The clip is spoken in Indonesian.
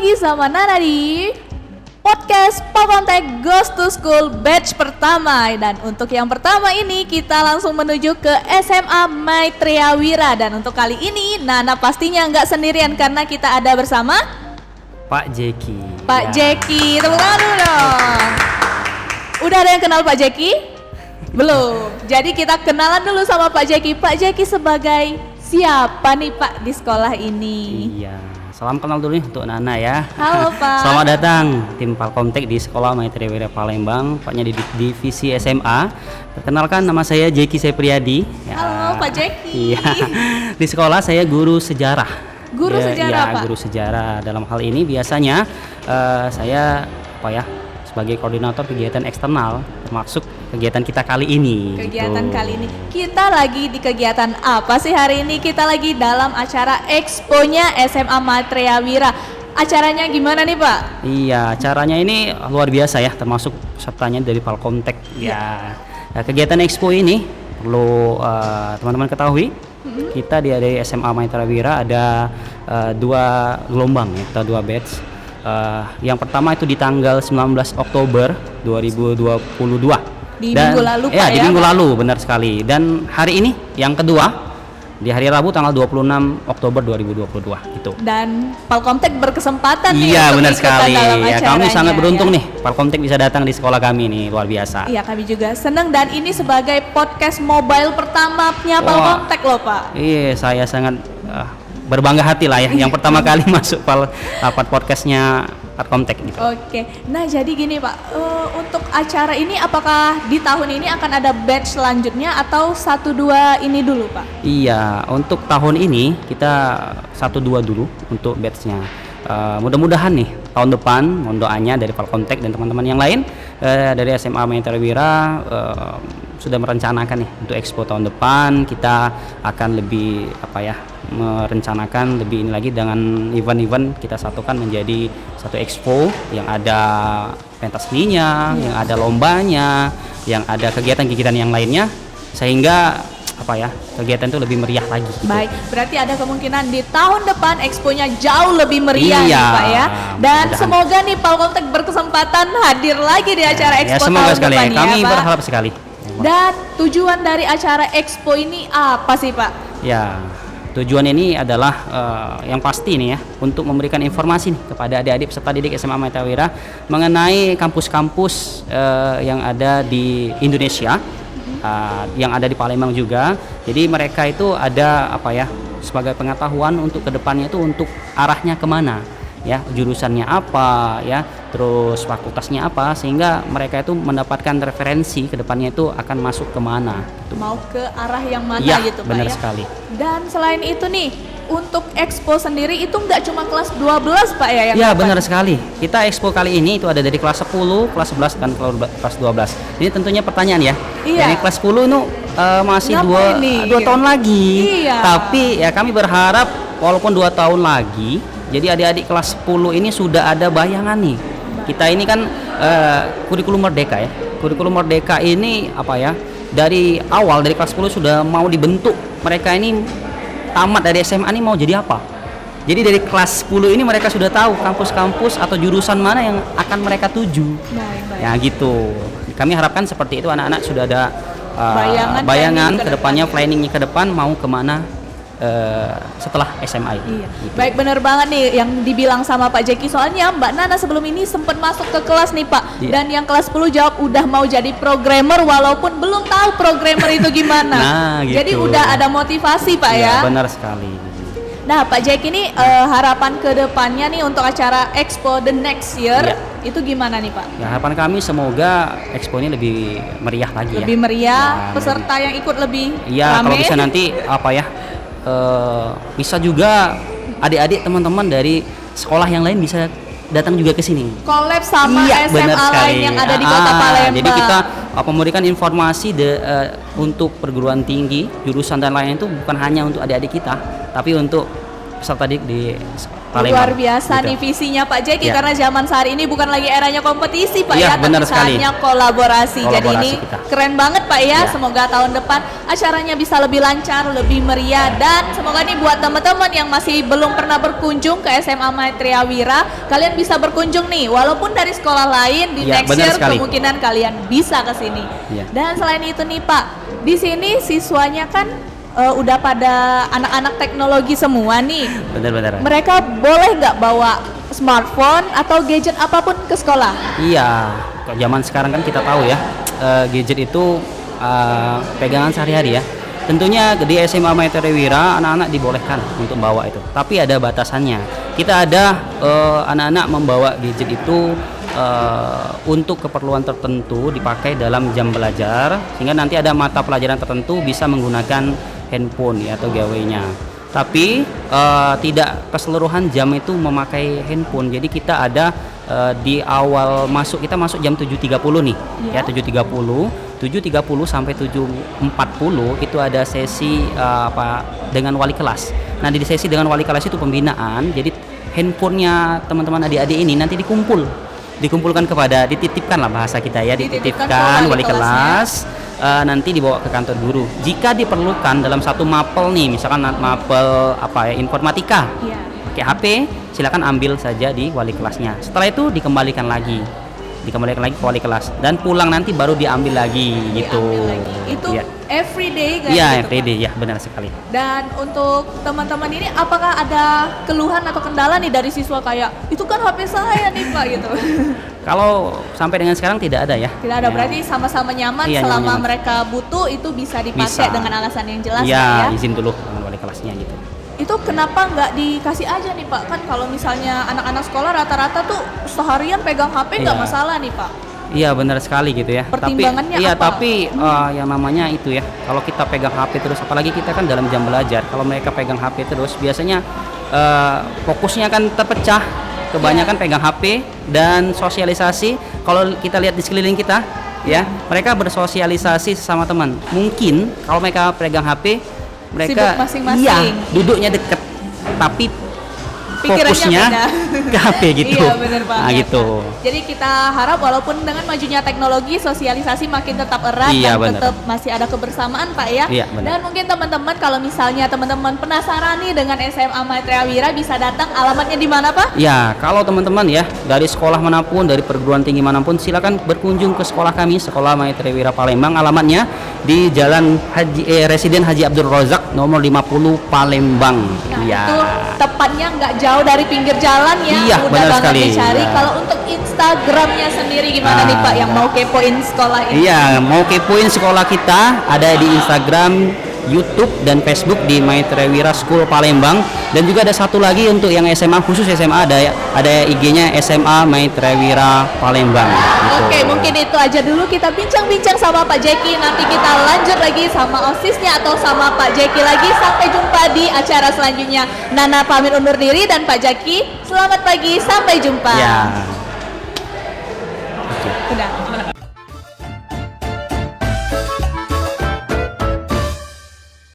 lagi sama Nana di podcast Pakontek Goes to School batch pertama. Dan untuk yang pertama ini kita langsung menuju ke SMA Maitreya Wira. Dan untuk kali ini Nana pastinya nggak sendirian karena kita ada bersama Pak Jeki. Pak Jeki, tepuk tangan dulu dong. Udah ada yang kenal Pak Jeki? Belum. Jadi kita kenalan dulu sama Pak Jeki. Pak Jeki sebagai siapa nih Pak di sekolah ini? Iya. Salam kenal dulu nih untuk Nana ya. Halo Pak. Selamat datang tim Palkomtek di Sekolah Maitreya Wira Palembang, tepatnya di divisi SMA. Perkenalkan, nama saya Jeki Sepriyadi. Ya. Halo Pak Jeki. Iya. Di sekolah saya guru sejarah. Guru sejarah ya, Pak. Guru sejarah. Dalam hal ini biasanya saya sebagai koordinator kegiatan eksternal, termasuk kegiatan kita kali ini. Kegiatan gitu. kali ini kita lagi di kegiatan apa sih hari ini? Kita lagi dalam acara expo-nya SMA Maitreya Wira. Acaranya gimana nih Pak? Iya, acaranya ini luar biasa ya, termasuk pesertanya dari Palkomtek. Ya, kegiatan expo ini perlu teman-teman ketahui. Kita dari SMA Maitreya Wira ada dua gelombang ya, atau dua batch. Yang pertama itu di tanggal 19 Oktober 2022. Minggu lalu Pak ya? Di minggu lalu, benar sekali. Dan hari ini yang kedua di hari Rabu tanggal 26 Oktober 2022 gitu. Dan Palkomtek berkesempatan nih Iya, untuk benar ikutan sekali. dalam Ya, kami acaranya, sangat beruntung ya. nih Palkomtek bisa datang di sekolah kami nih, luar biasa. Iya, kami juga senang dan ini sebagai podcast mobile pertamanya Palkomtek loh Pak. Iya, saya sangat berbangga hati lah ya, yang pertama kali masuk podcastnya Palkomtek gitu. Oke, nah jadi gini Pak, untuk acara ini apakah di tahun ini akan ada batch selanjutnya atau 1-2 ini dulu Pak? Iya, untuk tahun ini kita 1-2 dulu untuk batchnya. Mudah-mudahan nih tahun depan, mohon doanya dari Palkomtek dan teman-teman yang lain dari SMA Maitreya Wira sudah merencanakan nih untuk expo tahun depan. Kita akan lebih merencanakan lebih ini lagi dengan event-event kita satukan menjadi satu expo yang ada pentas seninya, yang ada lombanya, yang ada kegiatan-kegiatan yang lainnya, sehingga kegiatan itu lebih meriah lagi gitu. Baik, berarti ada kemungkinan di tahun depan exponya jauh lebih meriah Iya, nih Pak ya. Dan mudah-mudahan. semoga nih Palkomtek berkesempatan hadir lagi di acara expo semoga tahun sekali. depan ya Kami Pak. berharap sekali. Dan tujuan dari acara expo ini apa sih Pak? Ya, tujuan ini adalah yang pasti nih ya, untuk memberikan informasi nih kepada adik-adik peserta didik SMA Maitreya Wira mengenai kampus-kampus yang ada di Indonesia, yang ada di Palembang juga. Jadi mereka itu ada sebagai pengetahuan untuk kedepannya itu untuk arahnya kemana ya, jurusannya apa ya, terus fakultasnya apa, sehingga mereka itu mendapatkan referensi kedepannya itu akan masuk kemana gitu. Mau ke arah yang mana Ya, gitu Pak benar ya? sekali. Dan selain itu nih, untuk expo sendiri itu nggak cuma kelas 12 Pak ya yang Ya, dapat? benar sekali. Kita expo kali ini itu ada dari kelas 10, kelas 11 dan kelas 12. Ini tentunya pertanyaan ya. Iya. Dari kelas 10 itu masih Ngapain nih? 2 tahun lagi. Iya. Tapi ya kami berharap walaupun 2 tahun lagi, jadi adik-adik kelas 10 ini sudah ada bayangan nih. Kita ini kan kurikulum merdeka ya. Kurikulum merdeka ini dari awal dari kelas 10 sudah mau dibentuk. Mereka ini tamat dari SMA ini mau jadi apa? Jadi dari kelas 10 ini mereka sudah tahu kampus-kampus atau jurusan mana yang akan mereka tuju. Baik. Ya gitu. Kami harapkan seperti itu, anak-anak sudah ada Bayangan ke depannya, planningnya ke depan mau kemana setelah SMA ini. Iya. Gitu. Baik, benar banget nih yang dibilang sama Pak Jeki, soalnya Mbak Nana sebelum ini sempat masuk ke kelas nih Pak. Iya. Dan yang kelas 10 jawab udah mau jadi programmer walaupun belum tahu programmer itu gimana. Nah, gitu. Jadi udah ada motivasi Pak ya. Iya, benar sekali. Nah Pak Jeki ini harapan ke depannya nih untuk acara Expo the next year Iya. itu gimana nih Pak? Ya, harapan kami semoga expo ini lebih meriah lagi ya. Lebih meriah, Ya, peserta yang ikut lebih Iya, rame. kalau bisa nanti bisa juga adik-adik teman-teman dari sekolah yang lain bisa datang juga ke sini. Collab sama Iya, benar SMA sekali. lain yang ada di Kota Palembang. Jadi kita memberikan informasi untuk perguruan tinggi, jurusan dan lain itu bukan hanya untuk adik-adik kita, tapi untuk peserta didik di Palembang. Luar biasa gitu. nih visinya Pak Jeki, Ya. karena zaman saat ini bukan lagi eranya kompetisi Pak Iya, ya, benar tapi sekali. saatnya kolaborasi. Jadi Kolaborasi ini kita. keren banget Pak ya. Ya. Semoga tahun depan acaranya bisa lebih lancar, lebih meriah, dan semoga nih buat teman-teman yang masih belum pernah berkunjung ke SMA Maitreya Wira, kalian bisa berkunjung nih, walaupun dari sekolah lain di Ya, next benar year sekali. kemungkinan kalian bisa ke sini. Ya. Dan selain itu nih Pak, di sini siswanya kan udah pada anak-anak teknologi semua nih. Benar-benar. Mereka boleh nggak bawa smartphone atau gadget apapun ke sekolah? Iya, kok zaman sekarang kan kita tahu ya, gadget itu pegangan sehari-hari ya. Tentunya di SMA Maitreya Wira anak-anak dibolehkan untuk bawa itu, tapi ada batasannya. Kita ada anak-anak membawa gadget itu untuk keperluan tertentu dipakai dalam jam belajar, sehingga nanti ada mata pelajaran tertentu bisa menggunakan handphone ya atau gawainya. Tapi tidak keseluruhan jam itu memakai handphone. Jadi kita ada di awal masuk, kita masuk jam 7.30 nih. Iya. Ya 7.30 sampai 7.40 itu ada sesi dengan wali kelas. Nah, di sesi dengan wali kelas itu pembinaan. Jadi handphonenya teman-teman adik-adik ini nanti dikumpulkan dititipkan lah bahasa kita ya, Dititipkan dititipkan ke wali wali kelas. Nanti dibawa ke kantor guru. Jika diperlukan dalam satu mapel nih, misalkan mapel informatika, Iya. pakai HP, silakan ambil saja di wali kelasnya. Setelah itu dikembalikan lagi ke wali kelas, dan pulang nanti baru diambil lagi gitu. Diambil lagi. Itu ya. everyday kan? Iya, gitu, everyday Pak? ya, benar sekali. Dan untuk teman-teman ini, apakah ada keluhan atau kendala nih dari siswa kayak itu kan HP saya nih Pak gitu? Kalau sampai dengan sekarang tidak ada ya. Tidak ada, Ya. berarti sama-sama nyaman Iya, selama nyaman. mereka butuh itu bisa dipakai Bisa. dengan alasan yang jelas Iya, ya. izin dulu dengan wali kelasnya gitu. Itu kenapa nggak dikasih aja nih Pak? Kan kalau misalnya anak-anak sekolah rata-rata tuh seharian pegang HP nggak Iya. masalah nih Pak. Iya, benar sekali gitu ya. Pertimbangannya iya, apa? tapi yang namanya itu ya. Kalau kita pegang HP terus, apalagi kita kan dalam jam belajar. Kalau mereka pegang HP terus, biasanya fokusnya kan terpecah. Kebanyakan pegang HP dan sosialisasi. Kalau kita lihat di sekeliling kita, ya, mereka bersosialisasi sama teman. Mungkin kalau mereka pegang HP, mereka Sibuk masing-masing. iya duduknya deket, tapi Pikirannya fokusnya beda. ke HP gitu. Iya benar banget. Nah, gitu. Jadi kita harap walaupun dengan majunya teknologi, sosialisasi makin tetap erat Iya, dan benar. tetap masih ada kebersamaan Pak ya. Iya, benar. Dan mungkin teman-teman kalau misalnya teman-teman penasaran nih dengan SMA Maitreya Wira, bisa datang, alamatnya di mana Pak? Ya, kalau teman-teman ya dari sekolah manapun, dari perguruan tinggi manapun, silakan berkunjung ke sekolah kami, Sekolah Maitreya Wira Palembang. Alamatnya di Jalan Residen Haji Abdul Razak nomor 50 Palembang. Nah, Ya. itu tepatnya nggak jauh dari pinggir jalan ya, Iya, mudah benar banget sekali. dicari. Ya. Kalau untuk Instagramnya sendiri gimana nih Pak, yang mau kepoin sekolah ini? Iya, mau kepoin sekolah kita ada di Instagram, YouTube dan Facebook di Maitreya Wira School Palembang, dan juga ada satu lagi untuk yang SMA, khusus SMA ada IG-nya SMA Maitreya Wira Palembang. Gitu. Oke, mungkin itu aja dulu, kita bincang-bincang sama Pak Jeki. Nanti kita lanjut lagi sama OSISnya atau sama Pak Jeki lagi. Sampai jumpa di acara selanjutnya. Nana pamit undur diri, dan Pak Jeki selamat pagi, sampai jumpa. Ya. Udah.